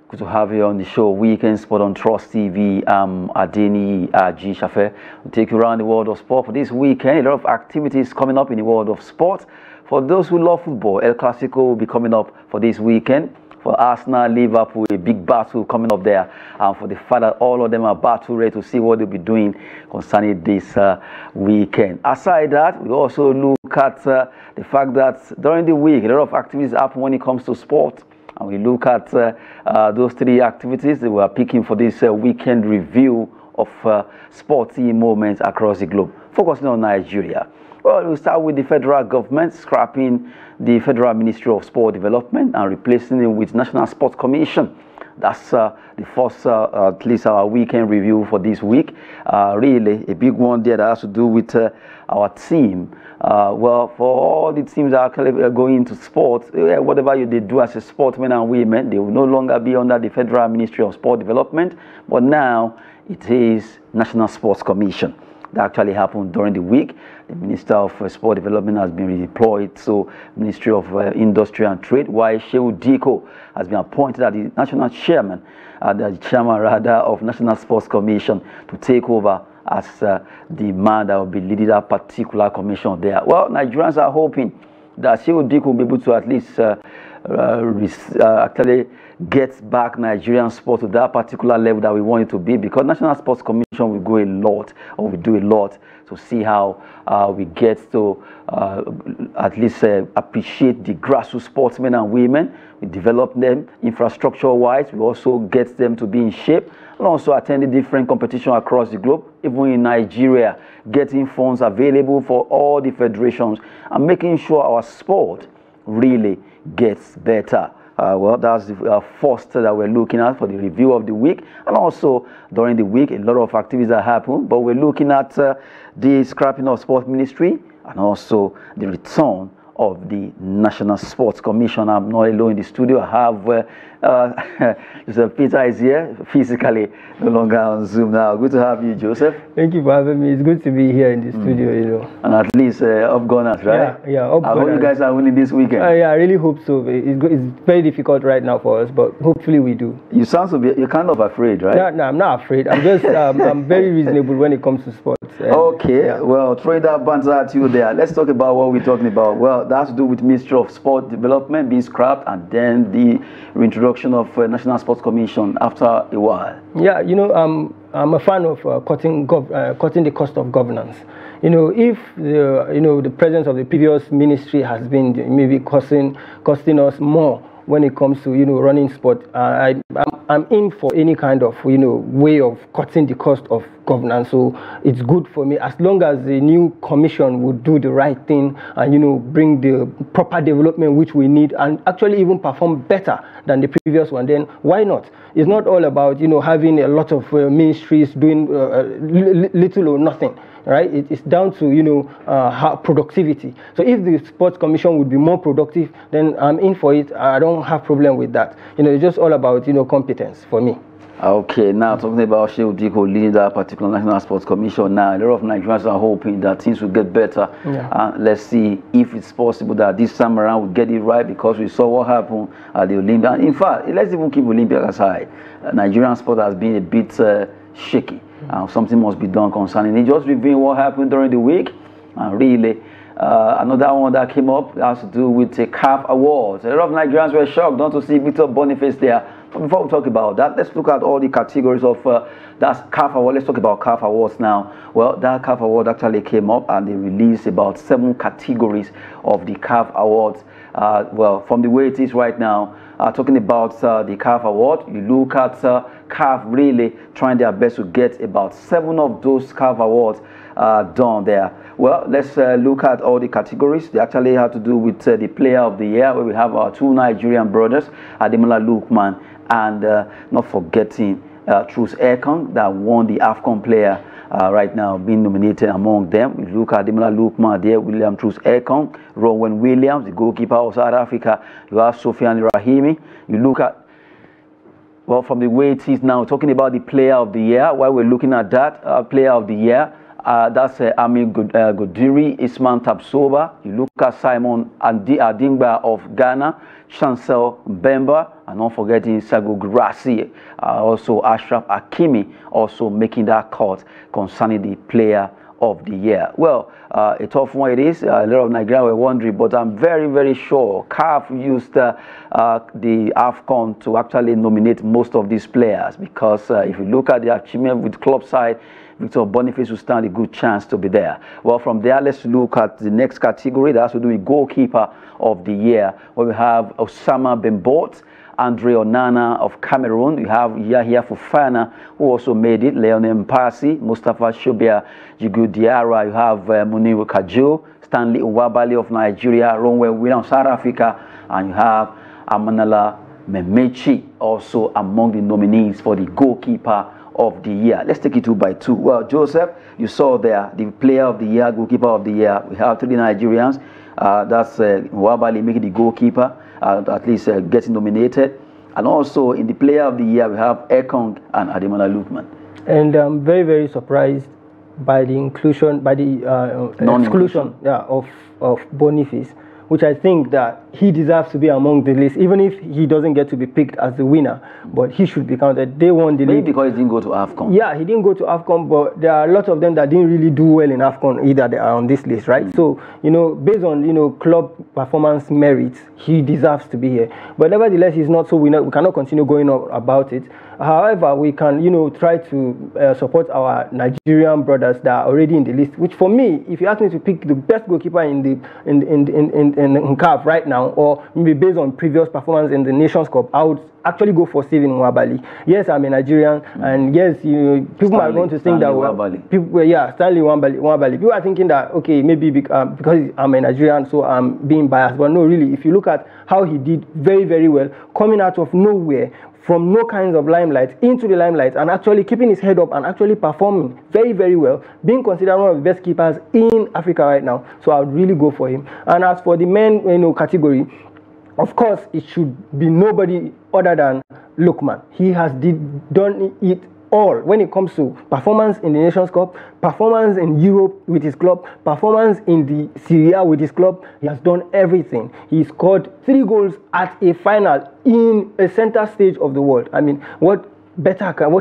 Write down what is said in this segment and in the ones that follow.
Good to have you on the show. Weekend Sport on Trust TV. Adeni G. Shafe will take you around the world of sport for this weekend. A lot of activities coming up in the world of sport. For those who love football, El Clasico will be coming up for this weekend. For Arsenal, Liverpool, a big battle coming up there. And for the fact that all of them are battle ready to see what they'll be doing concerning this weekend. Aside that, we also look at the fact that during the week, a lot of activities happen when it comes to sport. And we look at those three activities that we are picking for this weekend review of sporty moments across the globe, focusing on Nigeria. Well, we'll start with the federal government scrapping the Federal Ministry of Sport Development and replacing it with National Sports Commission. That's the first, at least our weekend review for this week. Really, a big one there that has to do with our team. Well, for all the teams that are going into sport, whatever they do as a sportsmen and women, they will no longer be under the Federal Ministry of Sport Development, but now it is National Sports Commission. That actually happened during the week. The Minister of Sport Development has been redeployed to Ministry of Industry and Trade, while Shehu Diko has been appointed as the national chairman, of National Sports Commission to take over as the man that will be leading that particular commission there. Well, Nigerians are hoping that Shehu Diko will be able to at least actually get back Nigerian sport to that particular level that we want it to be, because National Sports Commission will go a lot, or we do a lot to see how we get to at least appreciate the grassroots sportsmen and women. We develop them infrastructure-wise. We also get them to be in shape, and also attending different competitions across the globe, even in Nigeria, getting funds available for all the federations and making sure our sport really gets better. Well, that's the first that we're looking at for the review of the week. And also during the week, a lot of activities that happen, but we're looking at the scrapping of Sports Ministry and also the return of the National Sports Commission. I'm not alone in the studio. I have Joseph Peter is here physically, no longer on Zoom now. Good to have you, Joseph. Thank you for having me. It's good to be here in the studio, you know. And at least up Gunners, right? Yeah, up Gunners. I hope you guys are winning this weekend. Yeah, I really hope so. It's very difficult right now for us, but hopefully we do. You sound you're kind of afraid, right? No, I'm not afraid. I'm just I'm very reasonable when it comes to sports. Okay, yeah. Well, throw that banter at you there. Let's talk about what we're talking about. Well, that has to do with Ministry of Sport Development being scrapped and then the reintroduction of National Sports Commission after a while. Yeah, you know, I'm a fan of cutting the cost of governance. You know, if the presence of the previous ministry has been maybe costing us more when it comes to running sport, I'm in for any kind of way of cutting the cost of governance. So it's good for me as long as the new commission would do the right thing and bring the proper development which we need and actually even perform better than the previous one. Then why not? It's not all about having a lot of ministries doing little or nothing. Right, it's down to productivity. So if the sports commission would be more productive, then I'm in for it. I don't have problem with that. It's just all about competence for me. Okay, now talking about Shehu Diko leading that particular National Sports Commission. Now a lot of Nigerians are hoping that things will get better. Yeah. Let's see if it's possible that this time around we get it right, because we saw what happened at the Olympia. In fact, let's even keep Olympia aside. Nigerian sport has been a bit shaky. Something must be done concerning it. Just reviewing what happened during the week, and really another one that came up has to do with the CAF Awards. A lot of Nigerians were shocked not to see Victor Boniface there. But before we talk about that, let's look at all the categories of that CAF Award. Let's talk about CAF Awards now. Well, that CAF Award actually came up and they released about 7 categories of the CAF Awards. Well, from the way it is right now, talking about the CAF Award, you look at CAF really trying their best to get about 7 of those CAF Awards done there. Well, let's look at all the categories. They actually have to do with the Player of the Year, where we have our 2 Nigerian brothers, Ademola Lookman and not forgetting Truce Ekong, that won the AFCON player right now, being nominated among them. We look at Ademola Lookman there, William Truce Ekong, Rowan Williams, the goalkeeper of South Africa. You have Sofiane Rahimi. You look at, well, from the way it is now, talking about the Player of the Year, while we're looking at that, Player of the Year, that's Ami Godiri, Isman Tabsoba. You look at Simon Adingba of Ghana, Chancel Bemba, and not forgetting Sago Grassi, also Ashraf Hakimi, also making that cut concerning the player of the year. Well, a tough one it is. A lot of Nigerians were wondering, but I'm very, very sure CAF used the AFCON to actually nominate most of these players, because if you look at the achievement with club side, Victor Boniface will stand a good chance to be there. Well, from there, let's look at the next category that has to do with goalkeeper of the year, where we have Osama Bembot, Andre Onana of Cameroon. You have Yahya Fofana, who also made it, Leonie Mpasi, Mustafa Shobia, Jigu Diarra. You have Muniru Kajo, Stanley Nwabali of Nigeria, Ronwe Williams, South Africa, and you have Amanala Memechi, also among the nominees for the goalkeeper of the year. Let's take it 2 by 2. Well, Joseph, you saw there the player of the year, goalkeeper of the year. We have 3 Nigerians. That's Nwabali making the goalkeeper, at least getting nominated. And also in the player of the year, we have Ekong and Ademola Lookman. And I'm very, very surprised by the inclusion, by the exclusion of Boniface, which I think that he deserves to be among the list, even if he doesn't get to be picked as the winner, but he should be counted. They won the league. Maybe because he didn't go to AFCON. Yeah, he didn't go to AFCON, but there are a lot of them that didn't really do well in AFCON either. They are on this list, right? So, based on, club performance merits, he deserves to be here. But nevertheless, he's not, so we cannot continue going on about it. However, we can, try to support our Nigerian brothers that are already in the list. Which, for me, if you ask me to pick the best goalkeeper in CAF right now, or maybe based on previous performance in the Nations Cup, I would actually go for Steven Nwabali. Yes, I'm a Nigerian, and yes, people are going to think that Stanley Nwabali. People are thinking that maybe because I'm a Nigerian, so I'm being biased. But no, really, if you look at how he did very, very well, coming out of nowhere, from no kinds of limelight into the limelight, and actually keeping his head up and actually performing very, very well, being considered one of the best keepers in Africa right now. So I would really go for him. And as for the men, category, of course, it should be nobody other than Lookman. He has done it all when it comes to performance in the Nations Cup, performance in Europe with his club, performance in the Serie A with his club. He has done everything. He scored 3 goals at a final in a center stage of the world. I mean, what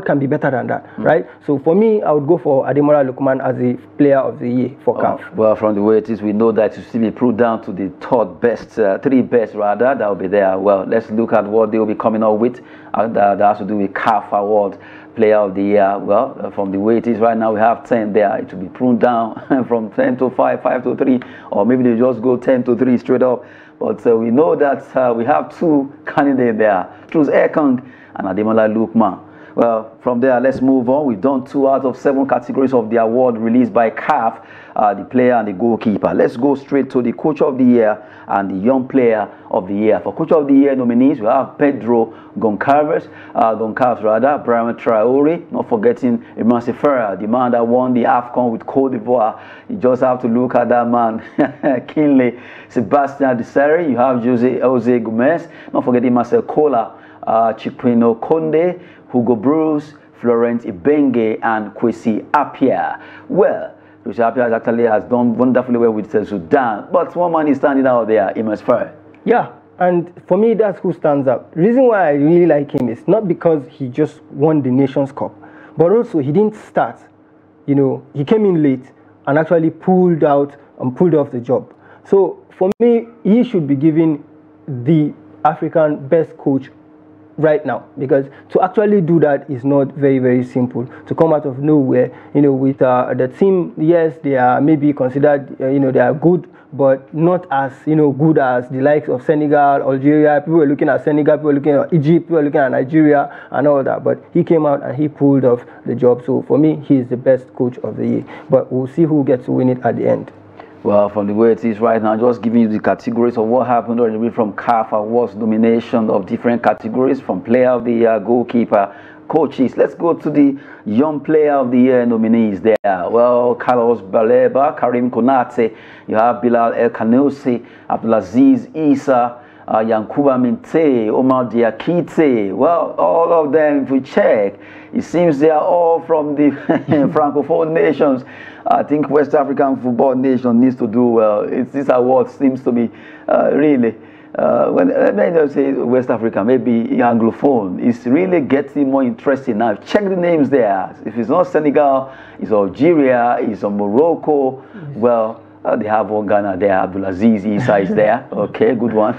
can be better than that, right? So for me, I would go for Ademola Lookman as the player of the year for CAF. Well, from the way it is, we know that to still be put down to the 3rd best, 3 best rather, that will be there. Well, let's look at what they will be coming up with. That has to do with CAF Award Player of the Year. Well, from the way it is right now, we have 10 there. It will be pruned down from 10 to 5, 5 to 3, or maybe they just go 10 to 3 straight up. But we know that we have 2 candidates there, Truls Ekong and Ademola Lookman. Well, from there, let's move on. We've done 2 out of 7 categories of the award released by CAF, the player and the goalkeeper. Let's go straight to the coach of the year and the young player of the year. For coach of the year nominees, we have Pedro Goncalves, Brahim Traore, not forgetting Emerson Ferrer, the man that won the AFCON with Cote d'Ivoire. You just have to look at that man keenly. Sebastian Desailly, you have Jose Gomez, not forgetting Marcel Kola, Chiquino Conde, Hugo Bruce, Florent Ibenge, and Kwesi Appiah. Well, Kwesi Appiah actually has done wonderfully well with Sudan, but one man is standing out there, Emerson Ferrer. Yeah, and for me, that's who stands out. The reason why I really like him is not because he just won the Nations Cup, but also he didn't start. He came in late and actually pulled off the job. So for me, he should be given the African best coach right now, because to actually do that is not very, very simple. To come out of nowhere, with the team, yes, they are maybe considered, they are good, but not as, good as the likes of Senegal, Algeria. People were looking at Senegal, people were looking at Egypt, people were looking at Nigeria and all that. But he came out and he pulled off the job. So for me, he is the best coach of the year. But we'll see who gets to win it at the end. Well, from the way it is right now, just giving you the categories of what happened already from CAF Awards nomination of different categories, from player of the year, goalkeeper, coaches. Let's go to the young player of the year nominees there. Well, Carlos Baleba, Karim Konate, you have Bilal El Kanoussi, Abdulaziz Issa, Yankuba Minte, Omar Diakite. Well, all of them, if we check, it seems they are all from the Francophone nations. I think West African football nation needs to do well. This award seems to be really let me just say West Africa, maybe Anglophone, is really getting more interesting now. Check the names there. If it's not Senegal, it's Algeria, it's Morocco. Well, they have one Ghana there, Abdulaziz Issa is there. Okay, good one.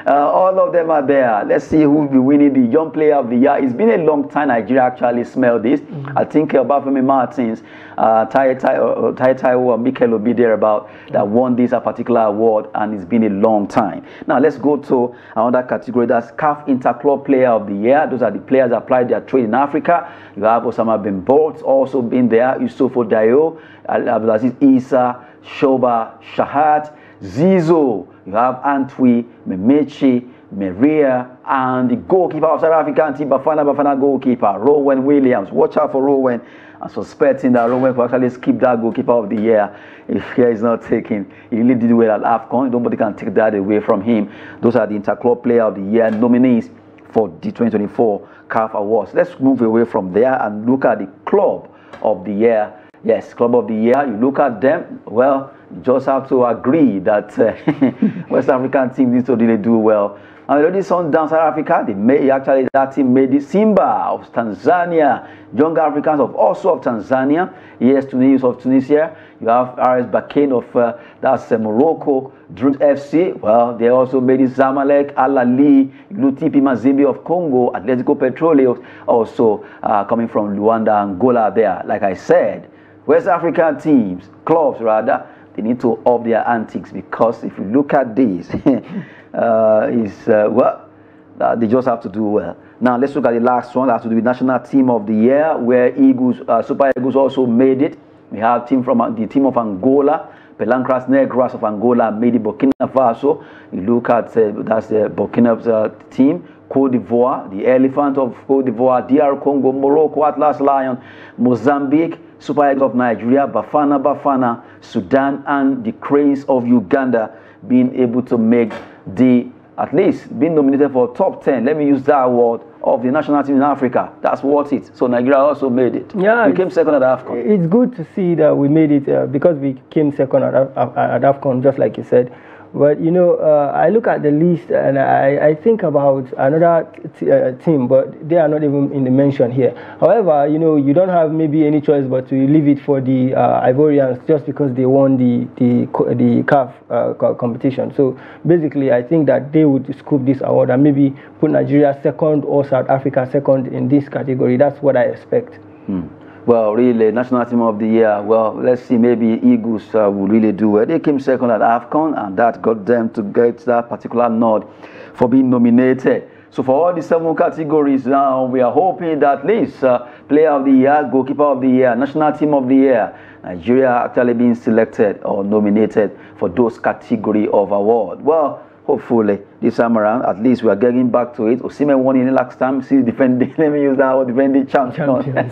All of them are there. Let's see who will be winning the Young Player of the Year. It's been a long time Nigeria actually smelled this. I think Obafemi Martins, Taiwo, Mikel Obi thereabout that won this particular award, and it's been a long time. Now let's go to another category. That's CAF Interclub Player of the Year. Those are the players that applied their trade in Africa. You have Osama bin Bolt also been there, Yusufu Dayo, Abdulaziz Issa, Shoba Shahat, Zizo, you have Antwi, Memechi, Maria, and the goalkeeper of South African team, Bafana goalkeeper, Rowan Williams. Watch out for Rowan. I'm suspecting that Rowan will actually skip that goalkeeper of the year if care is not taken. He really did well at AFCON. Nobody can take that away from him. Those are the Interclub Player of the Year nominees for the 2024 CAF Awards. Let's move away from there and look at the Club of the Year. Yes, Club of the Year, you look at them, well, you just have to agree that West African team needs to really do well. And already Sundowns South Africa, that team made it. Simba of Tanzania, Young Africans of also of Tanzania, yes, Tunis of Tunisia. You have RS Bakane of that's Morocco, Drones FC. Well, they also made it. Zamalek, Al Ahly, TP Mazembe of Congo, Atletico Petroleum, also coming from Luanda, Angola. There, like I said, West African teams, clubs rather, they need to up their antics, because if you look at this, they just have to do well. Now let's look at the last one. That has to do with National Team of the Year, where Eagles, Super Eagles also made it. We have the team of Angola, Pelancras Negras of Angola made it. Burkina Faso, you look at that's the Burkina's team. Cote d'Ivoire, the Elephant of Cote d'Ivoire, DR Congo, Morocco, Atlas Lion, Mozambique, Super Eagles of Nigeria, Bafana, Sudan, and the Cranes of Uganda being able to make at least being nominated for top 10. Let me use that award of the national team in Africa. That's worth it. So Nigeria also made it. Yeah, we came second at AFCON. It's good to see that we made it because we came second at AFCON, just like you said. But you know, I look at the list and I think about another team, but they are not even in the mention here. However, you know, you don't have maybe any choice but to leave it for the Ivorians just because they won the CAF competition. So basically, I think that they would scoop this award and maybe put Nigeria second or South Africa second in this category. That's what I expect. Well, really, National Team of the Year, well, let's see, maybe Eagles will really do well. They came second at AFCON, and that got them to get that particular nod for being nominated. So for all the 7 categories now, we are hoping that at least Player of the Year, Goalkeeper of the Year, National Team of the Year, Nigeria actually being selected or nominated for those category of award. Well, hopefully this time around, at least we are getting back to it. Osimhen won in the last time. She's defending. Let me use that word, defending champion.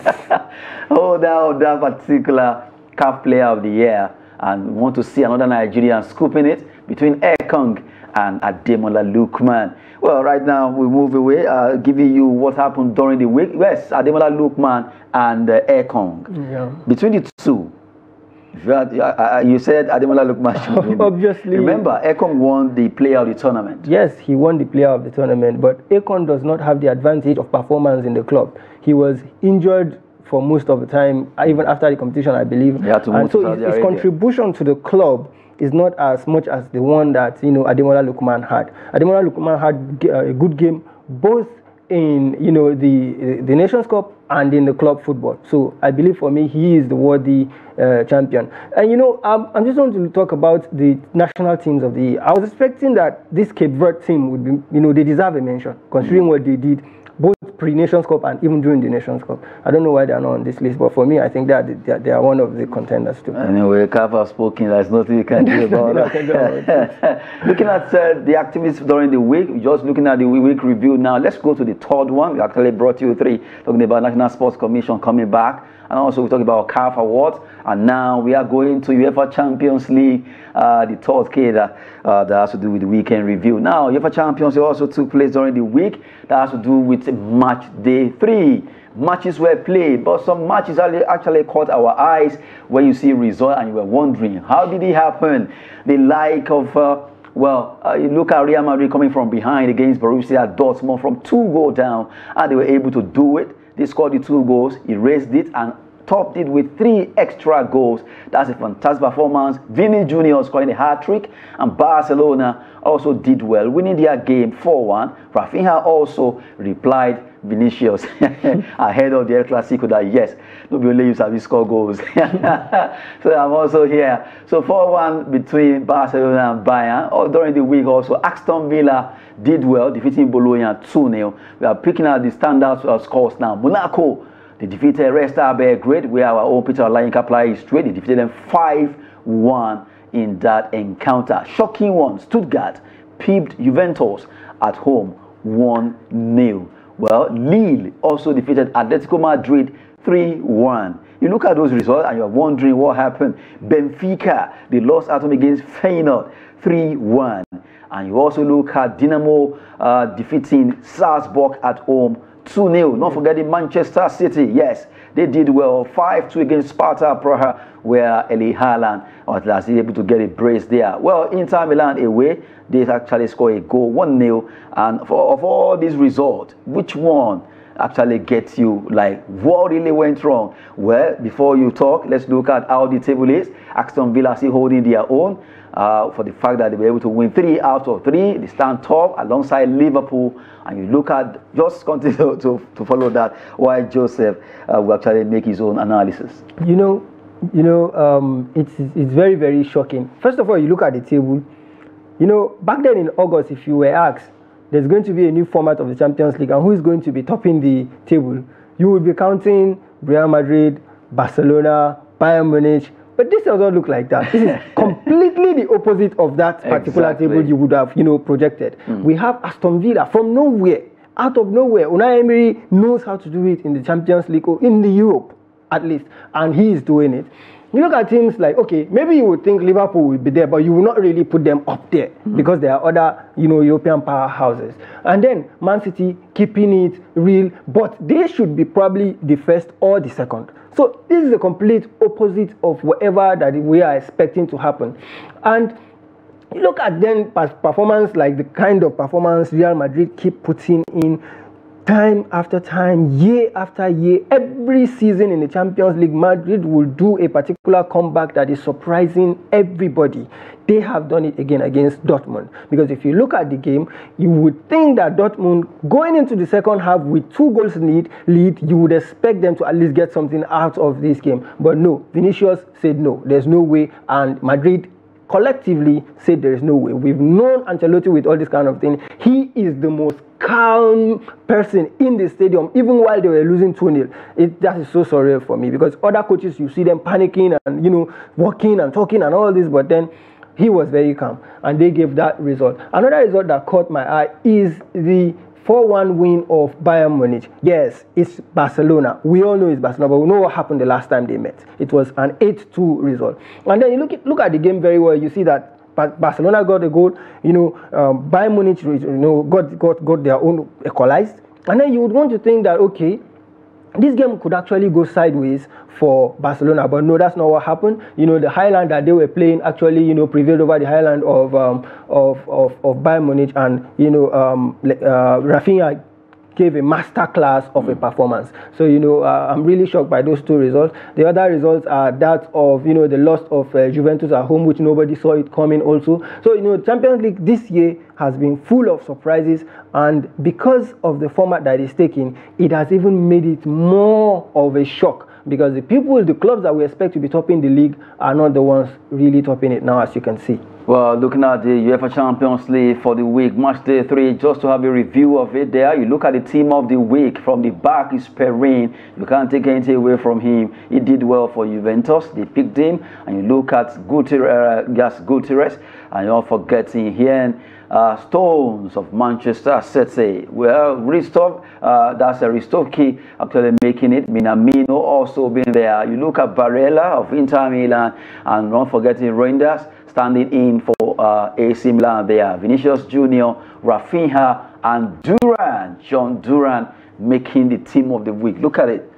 that particular CAF Player of the Year, and we want to see another Nigerian scooping it between Ekong and Ademola Lookman. Well, right now we move away, giving you what happened during the week. Yes, Ademola Lookman and Ekong. Yeah. Between the two. You said Ademola Lookman. Obviously. Remember, Ekong won the player of the tournament. Yes, he won the player of the tournament, but Ekong does not have the advantage of performance in the club. He was injured for most of the time, even after the competition, I believe. And so his contribution to the club is not as much as the one that, you know, Ademola Lookman had. Ademola Lookman had a good game both in, you know, the Nations Cup and in the club football. So I believe for me, he is the worthy champion. And you know, I'm just going to talk about the national teams of the year. I was expecting that this Cape Verde team would be, you know, they deserve a mention, considering what they did, both pre-Nations Cup and even during the Nations Cup. I don't know why they're not on this list, but for me, I think they are one of the contenders too. Anyway, CAF has spoken. There's nothing you can do about it. Looking at the activities during the week, just looking at the week review now, let's go to the third one. We actually brought you 3, talking about National Sports Commission coming back. And also we talk about CAF Awards. And now we are going to UEFA Champions League, the third case that has to do with the weekend review. Now, UEFA Champions League also took place during the week. That has to do with match day 3. Matches were played, but some matches actually caught our eyes when you see result and you were wondering, how did it happen? The like of Well, you look at Real Madrid coming from behind against Borussia Dortmund from 2-goal down, and they were able to do it. They scored the 2 goals, erased it, and topped it with 3 extra goals. That's a fantastic performance. Vini Jr. scoring a hat-trick, and Barcelona also did well, winning their game 4-1. Rafinha also replied Vinicius ahead of the El Clasico that yes, no believe you score goals. So I'm also here. So 4-1 between Barcelona and Bayern. During the week also, Aston Villa did well, defeating Bologna 2-0. We are picking out the standout scores now. Monaco, they defeated Red Star Belgrade, where our own Peter Olayinka plays straight. They defeated them 5-1 in that encounter. Shocking one, Stuttgart pipped Juventus at home 1-0. Well, Lille also defeated Atletico Madrid 3-1. You look at those results and you're wondering what happened. Benfica, they lost at home against Feyenoord 3-1. And you also look at Dinamo defeating Salzburg at home 2-0. Not forgetting Manchester City. Yes, they did well. 5-2 against Sparta Praha, where Erling Haaland was able to get a brace there. Well, Inter Milan away, they actually scored a goal, 1-0. And of all these results, which one actually gets you like what really went wrong? Well, before you talk, let's look at how the table is. Aston Villa still holding their own for the fact that they were able to win 3 out of 3. They stand top alongside Liverpool. And you look at, just continue to follow that while Joseph will actually make his own analysis. It's very, very shocking. First of all, you look at the table. Back then in August, if you were asked, there's going to be a new format of the Champions League and who is going to be topping the table, you would be counting Real Madrid, Barcelona, Bayern Munich. But this doesn't look like that. This is completely the opposite of that particular table you would have, projected. We have Aston Villa from nowhere, out of nowhere. Unai Emery knows how to do it in the Champions League or in the Europe, at least, and he is doing it. You look at teams like, okay, maybe you would think Liverpool will be there, but you will not really put them up there because there are other, European powerhouses. And then Man City keeping it real, but they should be probably the first or the second. So this is a complete opposite of whatever that we are expecting to happen. And you look at then performance, like the kind of performance Real Madrid keep putting in time after time, year after year. Every season in the Champions League, Madrid will do a particular comeback that is surprising everybody. They have done it again against Dortmund. Because if you look at the game, you would think that Dortmund, going into the second half with 2 goals lead, you would expect them to at least get something out of this game. But no, Vinicius said no, there's no way. And Madrid collectively said there is no way. We've known Ancelotti with all this kind of thing. He is the most calm person in the stadium, even while they were losing 2-0. That is so surreal for me, because other coaches, you see them panicking and, walking and talking and all this, but then he was very calm and they gave that result. Another result that caught my eye is the 4-1 win of Bayern Munich. Yes, it's Barcelona. We all know it's Barcelona, but we know what happened the last time they met. It was an 8-2 result. And then you look at the game very well. You see that Barcelona got a goal. Bayern Munich, got their own equalized. And then you would want to think that, okay, this game could actually go sideways for Barcelona, but no, that's not what happened. The Highland that they were playing actually, prevailed over the Highland of Bayern Munich, and Rafinha gave a master class of a performance. So I'm really shocked by those 2 results. The other results are that of the loss of Juventus at home, which nobody saw it coming also. So Champions League this year has been full of surprises, and because of the format that is taking, it has even made it more of a shock, because the clubs that we expect to be topping the league are not the ones really topping it now, as you can see. Well, looking at the UEFA Champions League for the week, match day 3, just to have a review of it there. You look at the team of the week. From the back is Perrin. You can't take anything away from him. He did well for Juventus. They picked him. And you look at Gutierrez, and you're forgetting here. Stones of Manchester City. Well, that's Ristovski actually making it. Minamino also being there. You look at Barella of Inter Milan, and not forgetting Reinders standing in for AC Milan there. Vinicius Jr., Rafinha, and John Duran making the team of the week. Look at it.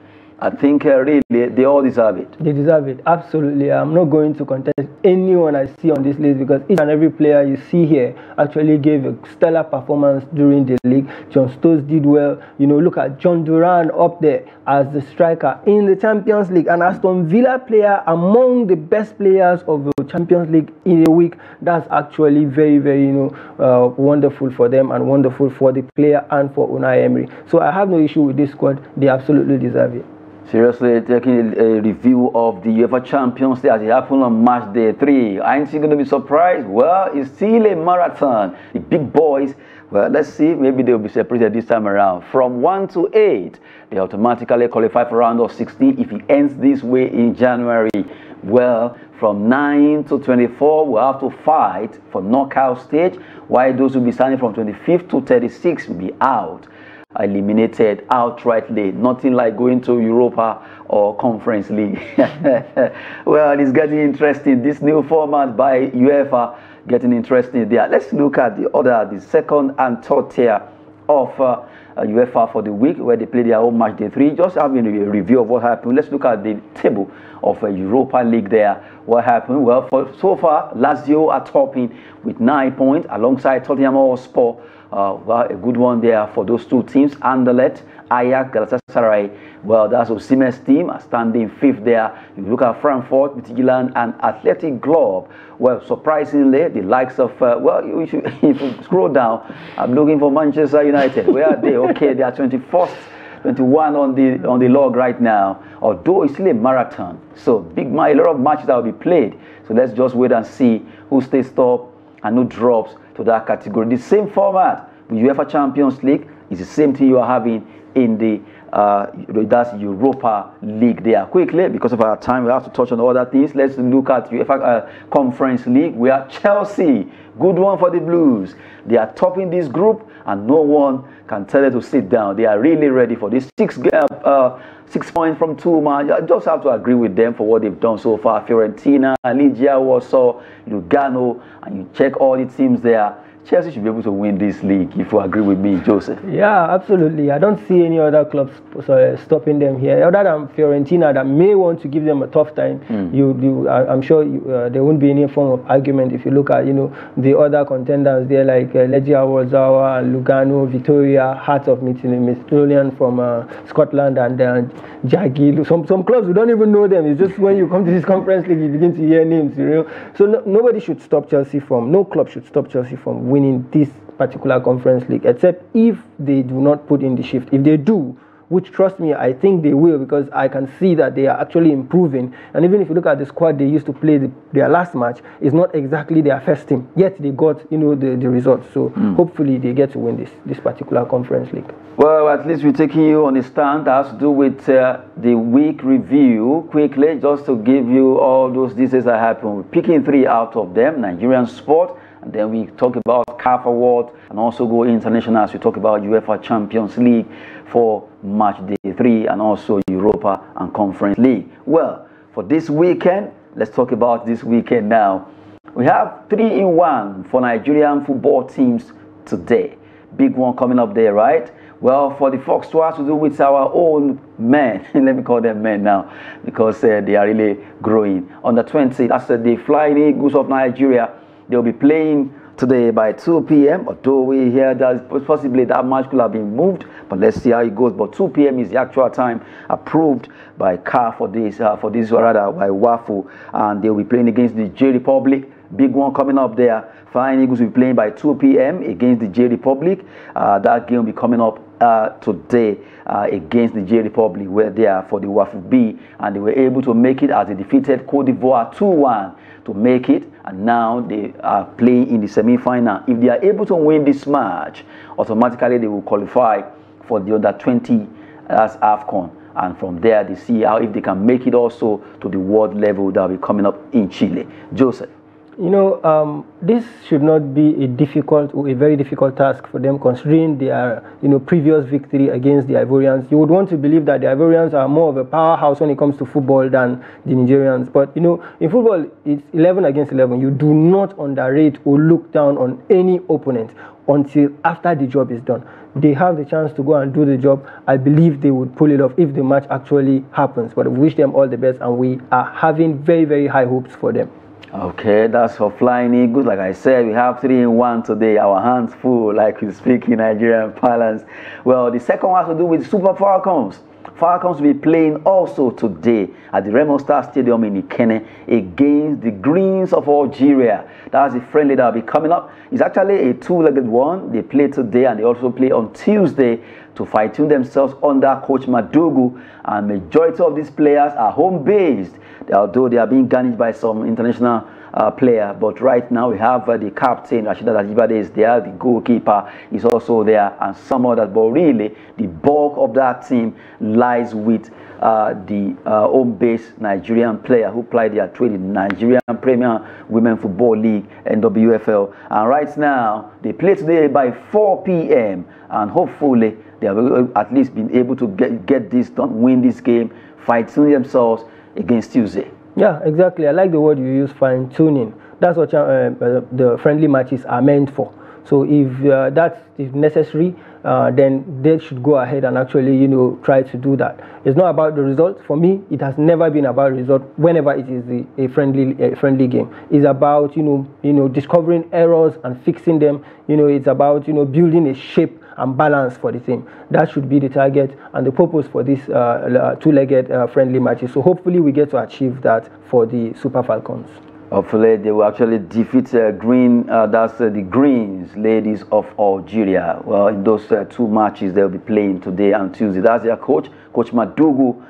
I think really they all deserve it. They deserve it, absolutely. I'm not going to contest anyone I see on this list, because each and every player you see here actually gave a stellar performance during the league. John Stones did well. You know, look at John Duran up there as the striker in the Champions League, an Aston Villa player among the best players of the Champions League in a week. That's actually very, very, wonderful for them and wonderful for the player and for Unai Emery. So I have no issue with this squad. They absolutely deserve it. Seriously, taking a review of the UEFA Champions League as it happened on match day 3. Aren't you going to be surprised? Well, it's still a marathon. The big boys, well, let's see, maybe they'll be separated this time around. From 1 to 8, they automatically qualify for round of 16 if it ends this way in January. Well, from 9 to 24, we'll have to fight for knockout stage, while those who will be standing from 25th to 36 will be out. Eliminated outrightly. Nothing like going to Europa or Conference League. Well, it's getting interesting. This new format by UEFA getting interesting there. Let's look at the second and third tier of UEFA for the week, where they play their own match day 3. Just having a review of what happened. Let's look at the table of Europa League there. What happened? Well, so far, Lazio are topping with 9 points alongside Tottenham Hotspur. Well, a good one there for those two teams. Anderlecht, Ajax, Galatasaray. Well, that's Osimhen's team are standing 5th there. You look at Frankfurt, Midtjylland, and Athletic Club. Well, surprisingly, the likes of, if you scroll down, I'm looking for Manchester United. Where are they? Okay, they are 21st, 21 on the log right now. Although it's still a marathon. So, a lot of matches that will be played. So, let's just wait and see who stays top and who drops to that category. The same format with UEFA Champions League is the same thing you are having in the that's Europa League there. Quickly, because of our time, we have to touch on other things. Let's look at UEFA Conference League. We are Chelsea. Good one for the Blues. They are topping this group, and no one can tell them to sit down. They are really ready for this 6 points from 2 matches. I just have to agree with them for what they've done so far. Fiorentina, Legia, Warsaw, Lugano, and you check all the teams there. Chelsea should be able to win this league, if you agree with me, Joseph. Yeah, absolutely. I don't see any other clubs stopping them here, other than Fiorentina, that may want to give them a tough time. I'm sure there won't be any form of argument if you look at the other contenders there, like Legia Warsaw and Lugano, Vitoria, Hearts of Midtjylland from Scotland, and Jaggi. Some clubs we don't even know them. It's just when you come to this conference league you begin to hear names. So nobody should stop Chelsea from. No club should stop Chelsea from winning this particular conference league, except if they do not put in the shift. If they do, which, trust me, I think they will, because I can see that they are actually improving. And even if you look at the squad they used to play their last match, it's not exactly their first team, yet they got the results. So hopefully they get to win this particular conference league. Well, at least we're taking you on a stand that has to do with the week review. Quickly, just to give you all those details that happened. We're picking 3 out of them: Nigerian sport, and then we talk about CAF Award, and also go international as we talk about UEFA Champions League for match day 3, and also Europa and Conference League. Well, for this weekend, let's talk about this weekend now. We have 3-in-1 for Nigerian football teams today. Big one coming up there, right? Well, for the Fox, to have to do with our own men. Let me call them men now, because they are really growing. On the 20th, that's the Flying Eagles of Nigeria. They'll be playing today by 2 p.m. Although we hear that possibly that match could have been moved, but let's see how it goes. But 2 p.m. is the actual time approved by CAF for this rather by WAFU, and they'll be playing against the J Republic. Big one coming up there. Flying Eagles will be playing by 2 p.m. against the J Republic. That game will be coming up today against the J Republic, where they are for the WAFU B, and they were able to make it as they defeated Cote d'Ivoire 2-1 to make it, and now they are playing in the semi-final. If they are able to win this match, automatically they will qualify for the under 20 as AFCON, and from there they see how if they can make it also to the world level that will be coming up in Chile. Joseph. This should not be a difficult or a very difficult task for them, considering their previous victory against the Ivorians. You would want to believe that the Ivorians are more of a powerhouse when it comes to football than the Nigerians. But in football, it's 11 against 11. You do not underrate or look down on any opponent until after the job is done. They have the chance to go and do the job. I believe they would pull it off if the match actually happens. But we wish them all the best, and we are having very, very high hopes for them. Okay, that's for Flying Eagles. Like I said, we have 3-1 today. Our hands full, like we speak in Nigerian parlance. Well, the second one has to do with Super Falcons. Falcons will be playing also today at the Remo Star Stadium in Ikenne against the Greens of Algeria. That's the friendly that will be coming up. It's actually a two-legged one. They play today and they also play on Tuesday to fine-tune themselves under Coach Madugu. And majority of these players are home-based, although they are being garnished by some international player. But right now we have the captain Rashida Ajibade is there, the goalkeeper is also there, and some others. But really, the bulk of that team lies with the home-based Nigerian player who played their trade in Nigerian Premier Women Football League, NPFL. And right now they play today by 4 p.m. and hopefully they have at least been able to get this done, win this game, fine-tune themselves against Tuesday. Yeah, exactly. I like the word you use, fine-tuning. That's what the friendly matches are meant for. So if that's necessary, then they should go ahead and actually, try to do that. It's not about the result. For me, it has never been about result. Whenever it is a friendly game, it's about discovering errors and fixing them. It's about building a shape and balance for the team. That should be the target and the purpose for this two-legged friendly matches. So hopefully we get to achieve that for the Super Falcons. Hopefully they will actually defeat the Greens ladies of Algeria. Well, in those two matches they'll be playing today and Tuesday. That's their coach. Coach Madugu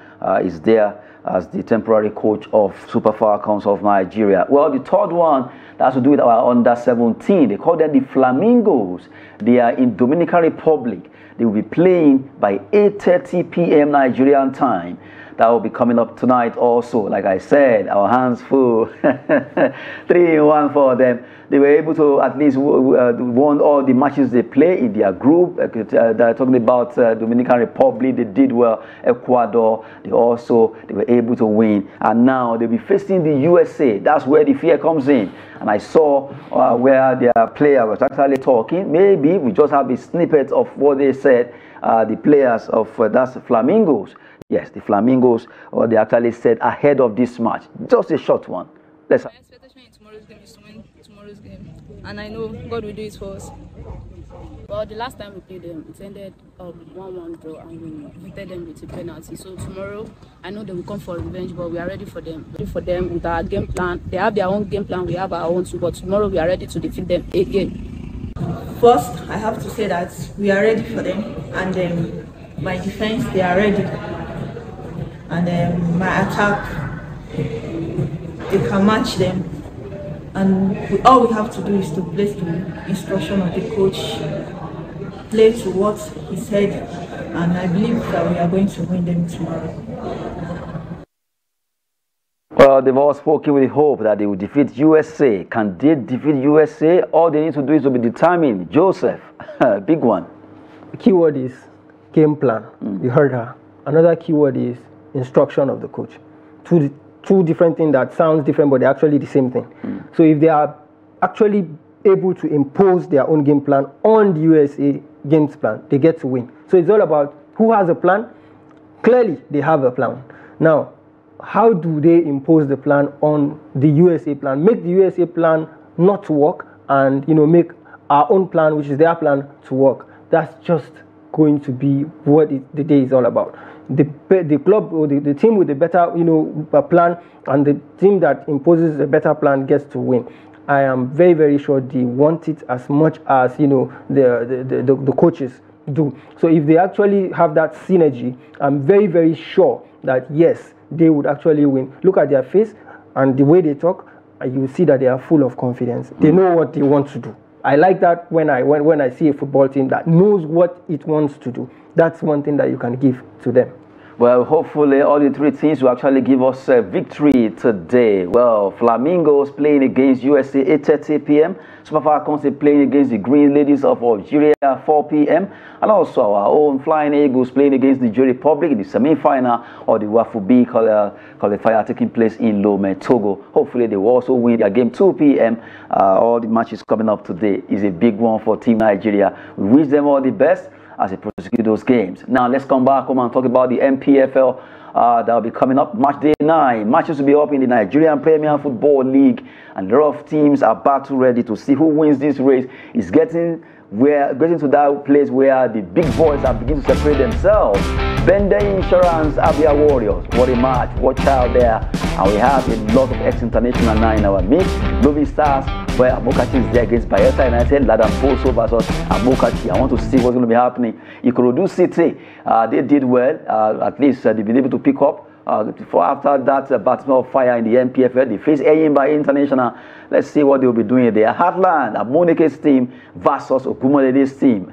is there as the temporary coach of Super Falcons of Nigeria. Well, the third one that has to do with our under-17. They call them the Flamingos. They are in Dominican Republic. They will be playing by 8:30 p.m. Nigerian time. That will be coming up tonight also. Like I said, our hands full. 3-1 for them. They were able to at least won all the matches they play in their group. They're talking about Dominican Republic. They did well. Ecuador. They were able to win. And now they'll be facing the USA. That's where the fear comes in. And I saw where their player was actually talking. Maybe we just have a snippet of what they said. The players of that's Flamingos. Yes, the Flamingos, or they actually said ahead of this match. Just a short one. My expectation in tomorrow's game is to win tomorrow's game. And I know God will do it for us. Well, the last time we played them, it ended 1-1 draw and we defeated them with a penalty. So tomorrow, I know they will come for revenge, but we are ready for them. Ready for them with our game plan. They have their own game plan, we have our own too, but tomorrow we are ready to defeat them again. First, I have to say that we are ready for them, and my defense, they are ready. And my attack, they can match them. And all we have to do is to play to instruction of the coach, play to what he said, and I believe that we are going to win them tomorrow. Well, they've all spoken with hope that they will defeat USA. Can they defeat USA? All they need to do is to be determined. Joseph, big one. The keyword is game plan. You heard her. Another keyword is instruction of the coach. Two different things that sounds different, but they're actually the same thing. So if they are actually able to impose their own game plan on the USA games plan, they get to win. So it's all about who has a plan. Clearly, they have a plan. Now, how do they impose the plan on the USA plan? Make the USA plan not to work, and make our own plan, which is their plan, to work. That's just going to be what the day is all about. The club or the team with the better plan, and the team that imposes a better plan gets to win. I am very, very sure they want it as much as the coaches do. So if they actually have that synergy, I'm very, very sure that yes, they would actually win. Look at their face and the way they talk, and you will see that they are full of confidence. They know what they want to do. I like that when I see a football team that knows what it wants to do. That's one thing that you can give to them. Well, hopefully all the three teams will actually give us a victory today. Well, Flamingos playing against USA 8:30 p.m. Super Falcons playing against the Green Ladies of Algeria 4 p.m. And also our own Flying Eagles playing against the Nigeria Republic in the semi-final of the UEFA B qualifier taking place in Lomé, Togo. Hopefully they will also win their game 2 p.m. All the matches coming up today is a big one for Team Nigeria. We wish them all the best as they prosecute those games. Now let's come back home and talk about the NPFL that will be coming up. Match day 9. Matches will be up in the Nigerian Premier Football League, and a lot of teams are battle ready to see who wins this race. It's getting to that place where the big boys are beginning to separate themselves. Bender Insurance, Abia Warriors. What a match. Watch out there. And we have a lot of ex-international now in our mix. Movie Stars, where Amokachi is there against Bayelsa United. Ladan Boso versus Amokachi. I want to see what's going to be happening. Ikorodu City, they did well. At least they've been able to pick up. After that battle of fire in the NPFL, they face Eyimba International. Let's see what they'll be doing there. Heartland, Amonike's team versus Okumodede's team.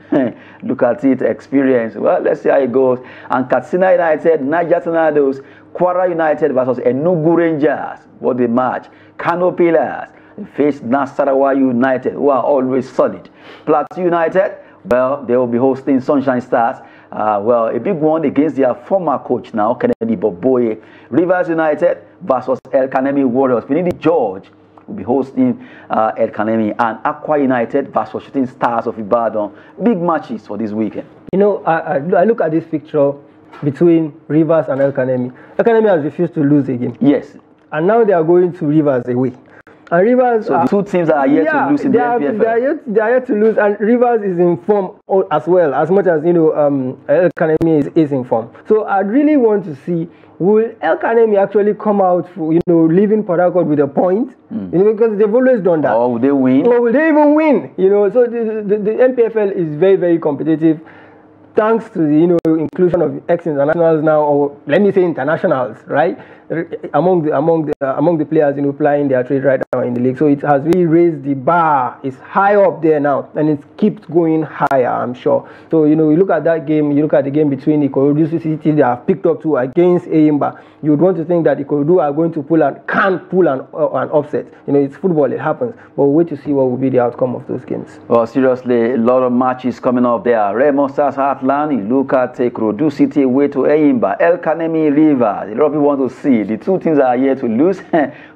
Look at it, experience. Well, let's see how it goes. And Katsina United, Niger Tornadoes, Kwara United versus Enugu Rangers. What a match. Kano Pillars face Nasarawa United, who are always solid. Plateau United, well, they will be hosting Sunshine Stars. Well, a big one against their former coach now, Kennedy Boboye. Rivers United versus El Kanemi Warriors. Finidi George will be hosting El Kanemi, and Aqua United versus Shooting Stars of Ibadan. Big matches for this weekend. You know, I look at this picture between Rivers and El Kanemi. El Kanemi has refused to lose a game. Yes. And now they are going to Rivers away. And Rivers, so the two teams that are yet to lose in the NPFL. They are yet to lose, and Rivers is in form as well, as much as El Kanemi is in form. So I really want to see, will El Kanemi actually come out for, leaving Port Harcourt with a point? Because they've always done that. Or will they win? Or will they even win? So the NPFL is very, very competitive. Thanks to the inclusion of ex-internationals now, or let me say internationals, right, among the players plying their trade right now in the league. So it has really raised the bar. It's high up there now, and it keeps going higher, I'm sure. So you look at that game, you look at the game between Ikorodu City, they have picked up 2 against Eyimba. You would want to think that Ikorodu are going to can't pull an upset. It's football, it happens. But we'll wait to see what will be the outcome of those games. Well, seriously, a lot of matches coming up there. Remo Stars Heartland, you look at Ikorodu City away to Eyimba, El Kanemi Rivers. A lot of people want to see the two teams that are here to lose.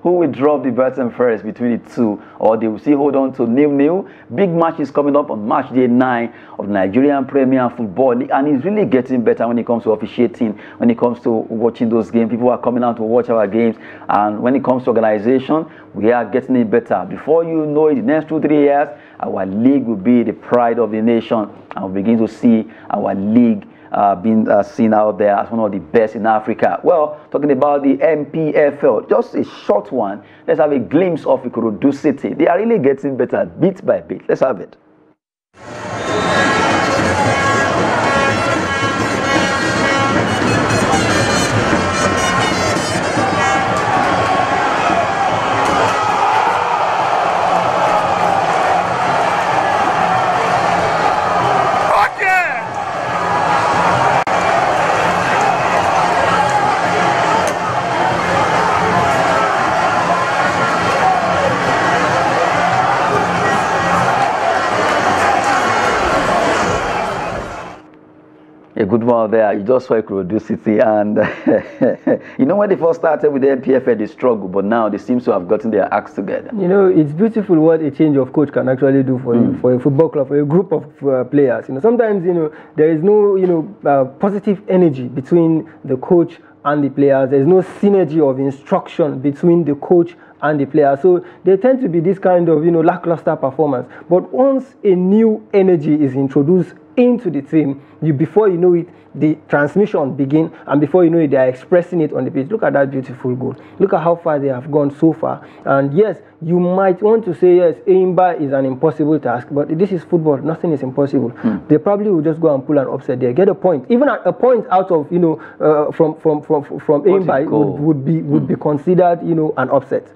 Who will drop the button first between the two, or they will still hold on to 0-0. Big matches coming up on match day 9 of the Nigerian Premier Football League, and it's really getting better when it comes to officiating, when it comes to watching those games. People are coming out to watch our games, and when it comes to organization, we are getting it better. Before you know it, the next 2-3 years, our league will be the pride of the nation, and we'll begin to see our league being seen out there as one of the best in Africa. Well, talking about the NPFL, just a short one. Let's have a glimpse of Ikorodu City. They are really getting better bit by bit. Let's have it. A good one there. You just saw Ikorodu City, and when they first started with the NPFL, they struggled, but now they seem to have gotten their acts together. It's beautiful what a change of coach can actually do for you, for a football club, for a group of players. Sometimes there is no positive energy between the coach and the players. There's no synergy of instruction between the coach and the players. So they tend to be this kind of lackluster performance. But once a new energy is introduced into the team, before you know it, the transmission begins, and before you know it, they are expressing it on the pitch. Look at that beautiful goal. Look at how far they have gone so far. And yes, you might want to say, yes, Eyimba is an impossible task, but this is football. Nothing is impossible. They probably will just go and pull an upset there, get a point. Even a point out of from Eyimba would be considered an upset.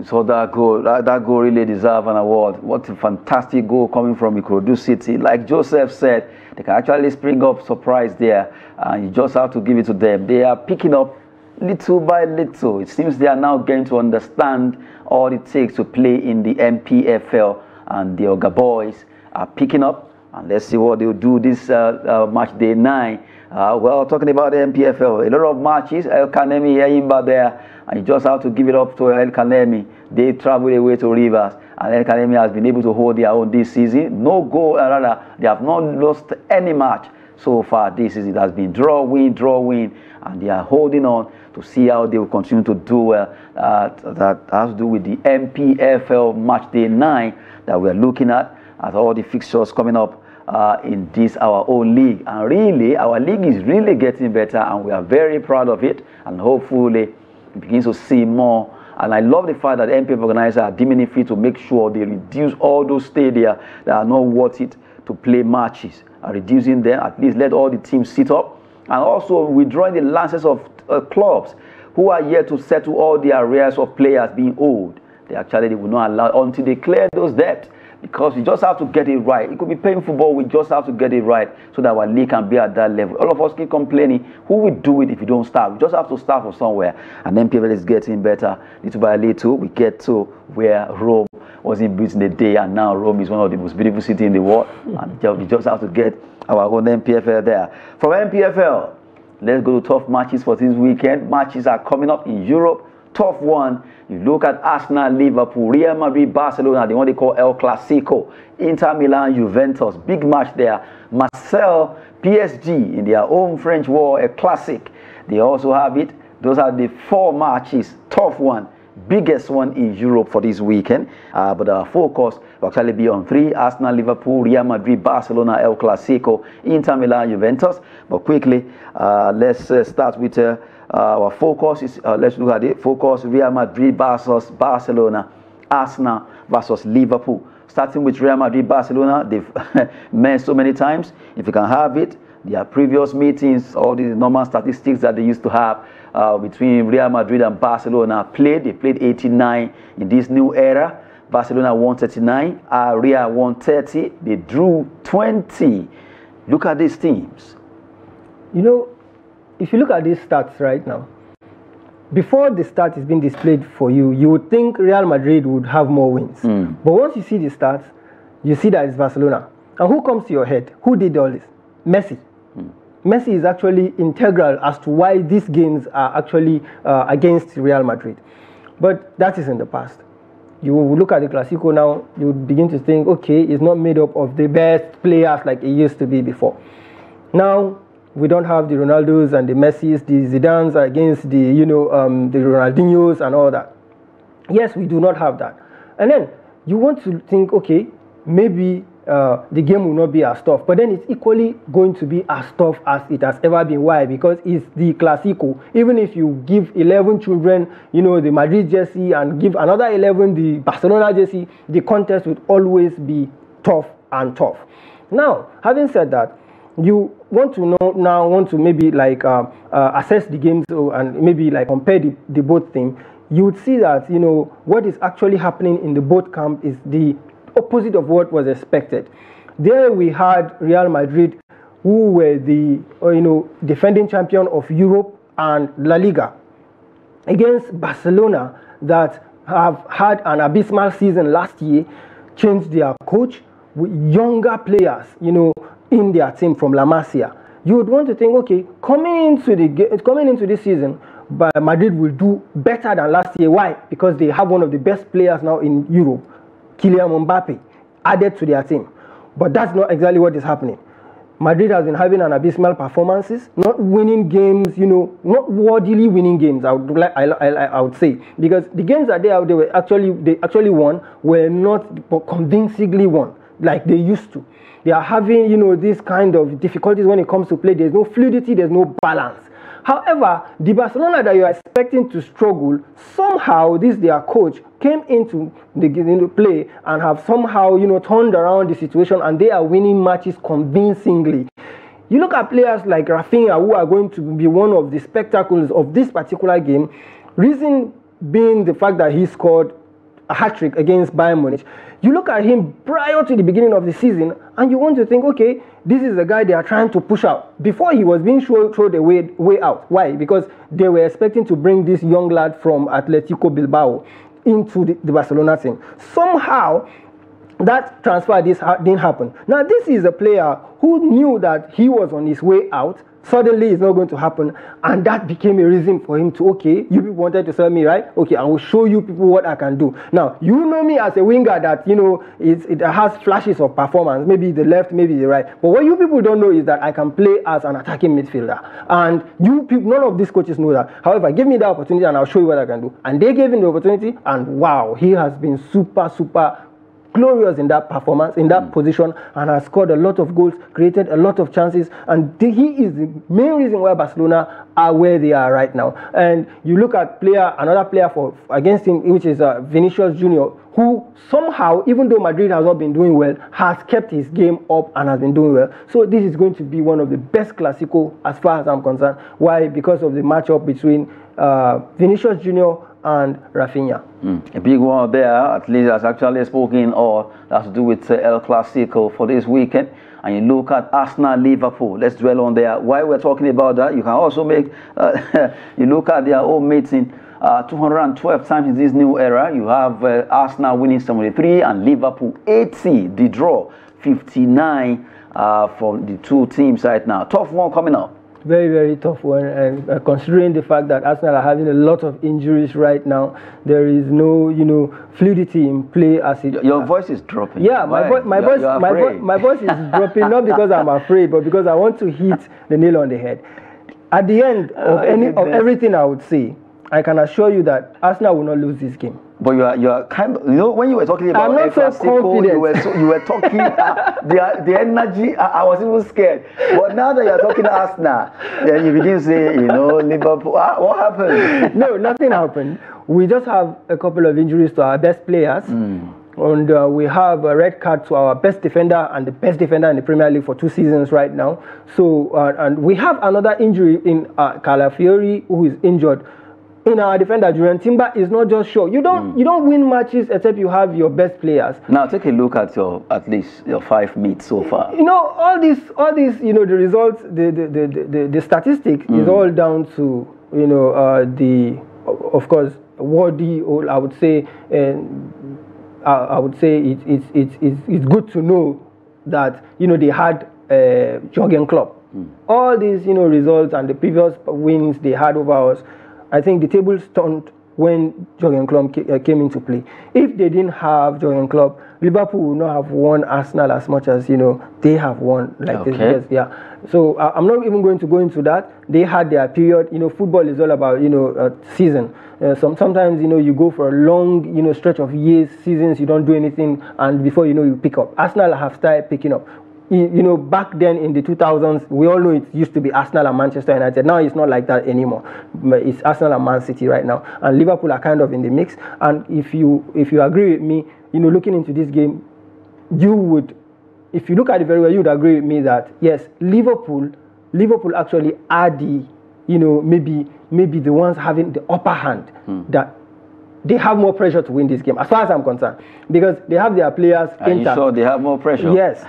So that goal really deserves an award. What a fantastic goal coming from Ikorodu City. Like Joseph said, they can actually spring up surprise there, and you just have to give it to them. They are picking up little by little. It seems they are now getting to understand all it takes to play in the NPFL, and the Oga boys are picking up, and let's see what they'll do this match day 9. Well, talking about the NPFL, a lot of matches. El Kanemi, Eyimba there, and you just have to give it up to El Kanemi. They travel away to Rivers, and El Kanemi has been able to hold their own this season. No goal, rather, they have not lost any match so far this season. It has been draw, win, and they are holding on to see how they will continue to do well. That has to do with the NPFL match day 9 that we're looking at all the fixtures coming up in this our own league. And really, our league is really getting better, and we are very proud of it, and hopefully it begins to see more. And I love the fact that the NPFL organizers are deeming it fit to make sure they reduce all those stadia that are not worth it to play matches, and reducing them, at least let all the teams sit up, and also withdrawing the licenses of clubs who are yet to settle all the arrears of players being owed. They will not allow until they clear those debts, because we just have to get it right. It could be painful, but we just have to get it right so that our league can be at that level. All of us keep complaining, who will do it if you don't start? We just have to start from somewhere, and then PFL is getting better little by little. We get to where Rome wasn't built in a day, and now Rome is one of the most beautiful cities in the world, and we just have to get our own NPFL there. From NPFL, let's go to tough matches for this weekend. Matches are coming up in Europe. Tough one. You look at Arsenal, Liverpool, Real Madrid, Barcelona, the one they call El Clasico, Inter Milan, Juventus, big match there. Marseille, PSG in their own French war, a classic. They also have it. Those are the 4 matches. Tough one. Biggest one in Europe for this weekend. But our focus will actually be on 3: Arsenal, Liverpool, Real Madrid, Barcelona, El Clasico, Inter Milan, Juventus. But quickly, let's start with our focus. Let's look at it. Focus: Real Madrid versus Barcelona, Arsenal versus Liverpool. Starting with Real Madrid, Barcelona, they've met so many times. If you can have it, their previous meetings, all the normal statistics that they used to have between Real Madrid and Barcelona they played 89 in this new era. Barcelona 139, Real 130. They drew 20. Look at these teams. You know, if you look at these stats right now, before the stat is being displayed for you, you would think Real Madrid would have more wins. But once you see the stats, you see that it's Barcelona. And who comes to your head? Who did all this? Messi. Messi is actually integral as to why these games are actually against Real Madrid. But that is in the past. You look at the Clasico now, you begin to think, okay, it's not made up of the best players like it used to be before. Now, we don't have the Ronaldos and the Messis, the Zidanes against the, the Ronaldinhos and all that. Yes, we do not have that. And then you want to think, okay, maybe the game will not be as tough, but then it's equally going to be as tough as it has ever been. Why? Because it's the Clasico. Even if you give 11 children, the Madrid jersey, and give another 11 the Barcelona jersey, the contest would always be tough and tough. Now, having said that, you want to maybe like assess the games and maybe like compare the both things. You would see that what is actually happening in the both camp is the opposite of what was expected. There we had Real Madrid, who were the defending champion of Europe and La Liga, against Barcelona, that have had an abysmal season last year, changed their coach with younger players, in their team from La Masia. You would want to think, okay, coming into this season, but Madrid will do better than last year. Why? Because they have one of the best players now in Europe, Kylian Mbappe, added to their team. But that's not exactly what is happening. Madrid has been having an abysmal performances, not winning games, not worthily winning games. I would say, because the games that they actually won were not convincingly won like they used to. They are having, this kind of difficulties when it comes to play. There's no fluidity, there's no balance. However, the Barcelona that you are expecting to struggle, somehow their coach came into the play and have somehow, turned around the situation, and they are winning matches convincingly. You look at players like Rafinha, who are going to be one of the spectacles of this particular game, reason being the fact that he scored a hat-trick against Bayern Munich. You look at him prior to the beginning of the season, and you want to think, okay, this is a guy they are trying to push out. Before, he was being thrown way out. Why? Because they were expecting to bring this young lad from Atletico Bilbao into the Barcelona team. Somehow, that transfer didn't happen. Now, this is a player who knew that he was on his way out, Suddenly, it's not going to happen, and that became a reason for him to, okay, you people wanted to sell me, right? Okay, I will show you people what I can do. Now, you know me as a winger that, you know, it has flashes of performance, maybe the left, maybe the right. But what you people don't know is that I can play as an attacking midfielder, and you people, none of these coaches know that. However, give me the opportunity, and I'll show you what I can do. And they gave him the opportunity, and wow, he has been super glorious in that performance, in that position, and has scored a lot of goals, created a lot of chances, and he is the main reason why Barcelona are where they are right now. And you look at another player against him, which is Vinicius Junior, who somehow, even though Madrid has not been doing well, has kept his game up and has been doing well. So this is going to be one of the best Clasico as far as I'm concerned. Why? Because of the matchup between Vinicius Junior and Rafinha. A big one there, at least has actually spoken, or has to do with El Clasico for this weekend. And you look at Arsenal, Liverpool. Let's dwell on there. While we're talking about that, you can also make, you look at their own meeting, 212 times in this new era. You have Arsenal winning 73 and Liverpool 80, the draw 59 from the two teams right now. Tough one coming up. Very tough one, and considering the fact that Arsenal are having a lot of injuries right now, there is no, you know, fluidity in play as it. Your voice is dropping. Yeah, my voice is dropping, not because I'm afraid, but because I want to hit the nail on the head. At the end of everything I would say, I can assure you that Arsenal will not lose this game. But you are kind of, you know, when you were talking about El Clasico, you were talking the energy. I was even scared. But now that you are talking Arsenal, then you begin to say, you know, Liverpool. What happened? No, nothing happened. We just have a couple of injuries to our best players. And we have a red card to our best defender and the best defender in the Premier League for 2 seasons right now. So, and we have another injury in Calafiori, who is injured. In our defender, Julian Timber is not just sure. You don't win matches except you have your best players. Now take a look at at least your 5 meets so far. You know, all these, you know, the results, the statistics is all down to, you know, of course, worthy. I would say, it's good to know that, you know, they had Jurgen Klopp. All these, you know, results and the previous wins they had over us, I think the tables turned when Jurgen Klopp came into play. If they didn't have Jurgen Klopp, Liverpool would not have won Arsenal as much as, you know, they have won like this. Yes, yeah. So I'm not even going to go into that. They had their period. You know, football is all about, you know, season. Sometimes, you know, you go for a long, you know, stretch of years, seasons, you don't do anything, and before you know, you pick up. Arsenal have started picking up. You know, back then in the 2000s, we all know it used to be Arsenal and Manchester United. Now it's not like that anymore. It's Arsenal and Man City right now, and Liverpool are kind of in the mix. And if you agree with me, you know, looking into this game, you would, if you look at it very well, you would agree with me that yes, Liverpool actually are the, you know, maybe the ones having the upper hand. That they have more pressure to win this game, as far as I'm concerned, because they have their players intact. Are you sure they have more pressure? Yes,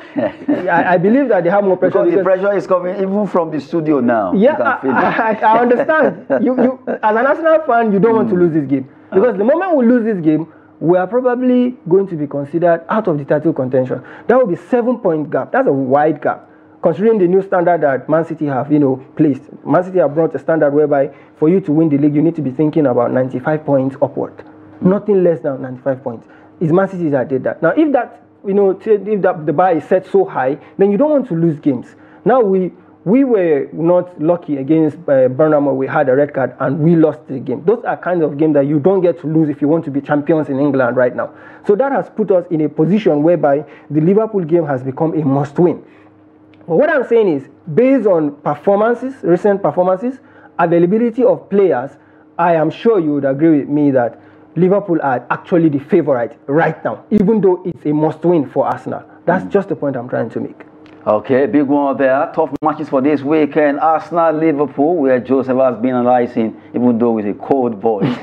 I believe that they have more pressure because the pressure is coming even from the studio now. Yeah, I understand. You as an Arsenal fan, you don't want to lose this game, because the moment we lose this game, we are probably going to be considered out of the title contention. That will be 7-point gap. That's a wide gap, considering the new standard that Man City have, you know, placed. Man City have brought a standard whereby for you to win the league, you need to be thinking about 95 points upward, nothing less than 95 points. It's Man City that did that. Now, if that, you know, if that the bar is set so high, then you don't want to lose games. Now we were not lucky against Burnham. We had a red card and we lost the game. Those are kinds of games that you don't get to lose if you want to be champions in England right now. So that has put us in a position whereby the Liverpool game has become a must-win. But what I'm saying is, based on performances, recent performances, availability of players, I am sure you would agree with me that Liverpool are actually the favorite right now, even though it's a must-win for Arsenal. That's just the point I'm trying to make. Okay, big one there. Tough matches for this weekend. Arsenal, Liverpool, where Joseph has been analyzing, even though with a cold voice.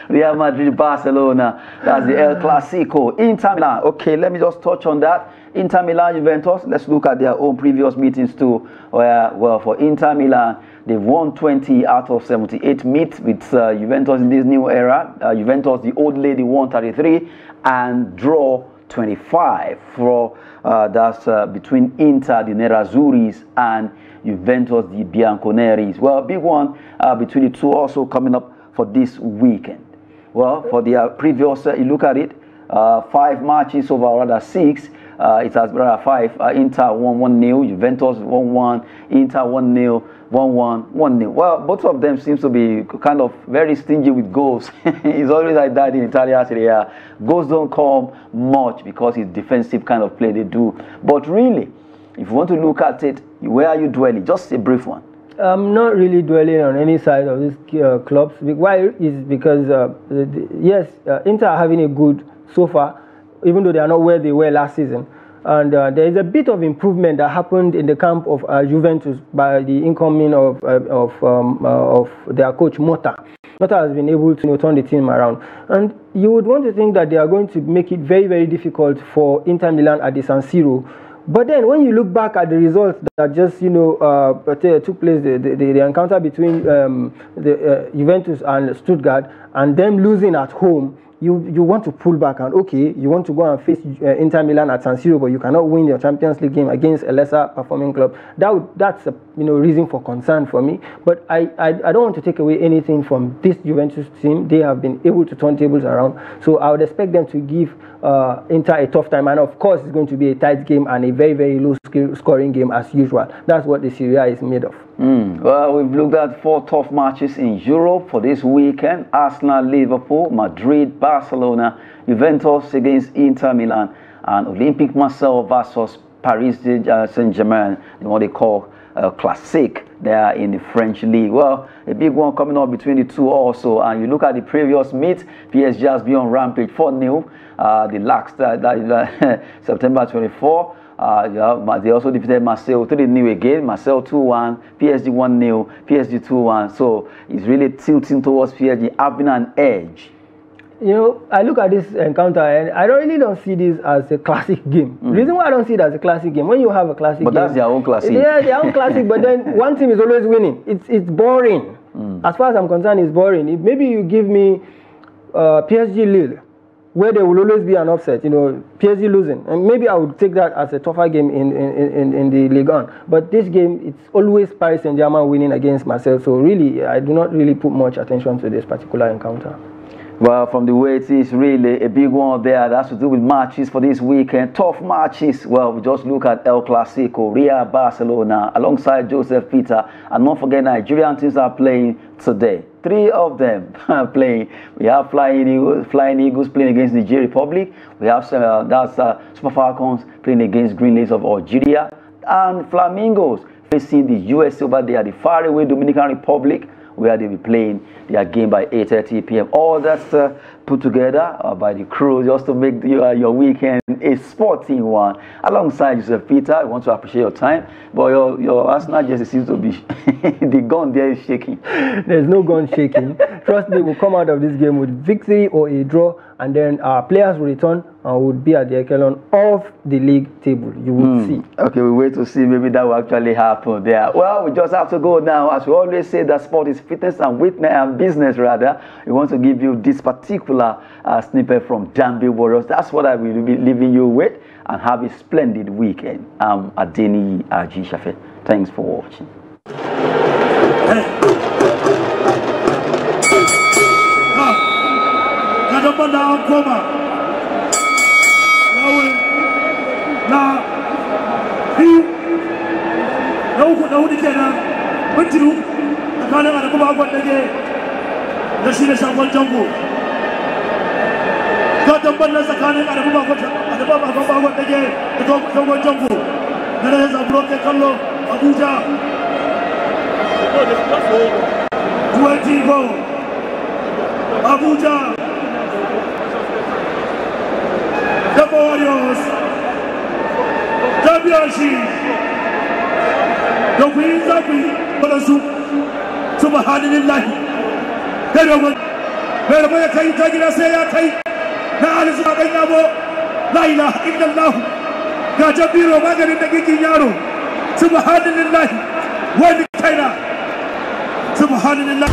Real Madrid, Barcelona. That's the El Clasico. Inter Milan. Okay, let me just touch on that. Inter Milan, Juventus. Let's look at their own previous meetings too. Where, well, for Inter Milan, they've won 20 out of 78 meets with Juventus in this new era. Juventus, the old lady, won 33 and draw 25 for that's between Inter, the Nerazzurris, and Juventus, the Bianconeris. Well, big one between the two also coming up for this weekend. Well, for the previous, you look at it, 5 matches over rather 6. It has rather 5. Inter 1-1-0, Juventus 1-1, Inter 1-0, 1-1, 1-0. Well, both of them seems to be kind of very stingy with goals. It's always like that in Italia Serie A. Goals don't come much because it's defensive kind of play they do. But really, if you want to look at it, where are you dwelling? Just a brief one. I'm not really dwelling on any side of these clubs. Why is because yes, Inter are having a good so far, even though they are not where they were last season. And there is a bit of improvement that happened in the camp of Juventus by the incoming of their coach Motta. Motta has been able to turn the team around, and you would want to think that they are going to make it very, very difficult for Inter Milan at the San Siro. But then, when you look back at the results that just took place, the encounter between Juventus and Stuttgart, and them losing at home, you want to pull back and okay, you want to go and face Inter Milan at San Siro, but you cannot win your Champions League game against a lesser performing club. That's a reason for concern for me. But I don't want to take away anything from this Juventus team. They have been able to turn tables around, so I would expect them to give Inter a tough time, and of course it's going to be a tight game and a very, very low scoring game as usual. That's what the Serie A is made of. Well, we've looked at 4 tough matches in Europe for this weekend. Arsenal, Liverpool, Madrid, Barcelona, Juventus against Inter Milan, and Olympique Marseille versus Paris Saint-Germain, what they call Classic there in the French league. Well, a big one coming up between the two also. And you look at the previous meet, PSG has been on rampage 4-0. The last September 24. They also defeated Marseille 3-0 again. Marseille 2-1, PSG 1-0, PSG 2-1. So it's really tilting towards PSG having an edge. I look at this encounter and I really don't see this as a classic game. The reason why I don't see it as a classic game, when you have a classic game... But that's their own classic. Yeah, their own classic, but then one team is always winning. It's boring. As far as I'm concerned, it's boring. Maybe you give me PSG Lille, where there will always be an upset, PSG losing. And maybe I would take that as a tougher game in the Ligue 1. But this game, it's always Paris Saint-Germain winning against Marseille. So really, I do not really put much attention to this particular encounter. Well, from the way it is, really a big one there that has to do with matches for this weekend. Tough matches. Well, we just look at El Clasico, Real Barcelona, alongside Joseph Peter. And don't forget, Nigerian teams are playing today. 3 of them are playing. We have Flying Eagles playing against Nigeria Republic. We have Super Falcons playing against Green Lakes of Algeria. And Flamingos facing the US over there, the faraway Dominican Republic, where they'll be playing their game by 8:30 p.m. All that's put together by the crew just to make your weekend a sporting one. Alongside Joseph Peter, I want to appreciate your time, but your Arsenal jersey seems to be the gun there is shaking. There's no gun shaking. Trust me, we'll come out of this game with victory or a draw, and then our players will return and would be at the echelon of the league table. You will see. Okay, we wait to see. Maybe that will actually happen there. Well, we just have to go now. As we always say, that sport is fitness and witness and business rather. We want to give you this particular snippet from Dambe Warriors. That's what I will be leaving you with, and have a splendid weekend. I'm Adeni Aji. Thanks for watching. Abuja, the Warriors, WRC, the Queens of Balasu, Subhanallah, Hello, Kai, La ilaha illallah, Gajabiro Magarin the Gigiyaro, Subhanallah, one Kaina, Subhanallah.